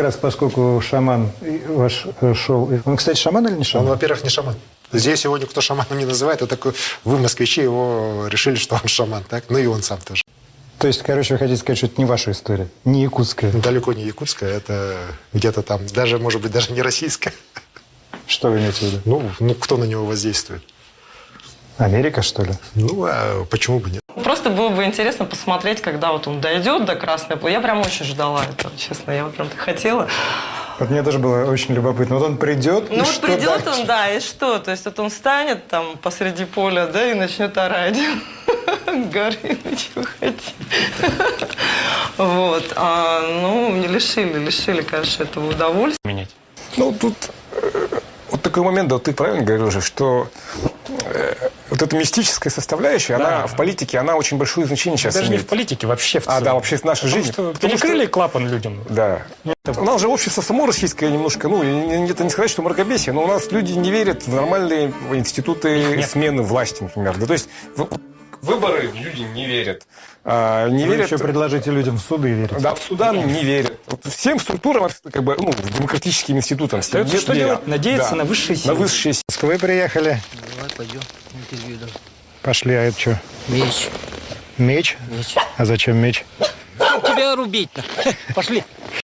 Раз поскольку шаман ваш шел... Он, кстати, шаман или не Он, шаман? во-первых, не шаман. Здесь его никто шаманом не называет. Это такой, вы, москвичи, его решили, что он шаман. Так? Ну и он сам тоже. То есть, короче, вы хотите сказать, что это не ваша история, не якутская. Далеко не якутская, это где-то там, даже, может быть, даже не российская. Что вы имеете в виду? Ну, кто на него воздействует? Америка, что ли? Ну, а почему бы нет? Просто было бы интересно посмотреть, когда вот он дойдет до Красной площади. Я прям очень ждала этого, честно. Я вот прям так хотела. Вот мне тоже было очень любопытно. Вот он придет, и Ну вот что придет дальше? он, да, и что? То есть вот он встанет там посреди поля, да, и начнет орать. Горыныч, уходи. Вот. Ну, лишили, конечно, этого удовольствия. Менять. Ну, тут вот такой момент, да, ты правильно говорил же, что вот эта мистическая составляющая, она в политике, она очень большое значение сейчас Даже не имеет. в политике, вообще в целом. да, вообще в нашей жизни. Что перекрыли клапан людям. Да. У нас же общество само российское немножко, ну, это не сказать, что мракобесие, но у нас люди не верят в нормальные институты смены власти, например. Да, то есть выборы люди не верят. Не Вы верят. еще предложите людям в суды верить. Да, в Судан не верят. Вот всем структурам, как бы, ну, демократическим институтам. Остается нет что веры. делать? Надеяться на высшие силы. На высшие силы. С Москвы приехали. Давай пойдем, интервью дам. Пошли, а это что? Меч. Меч? Меч. А зачем меч? Тебя рубить-то. Пошли.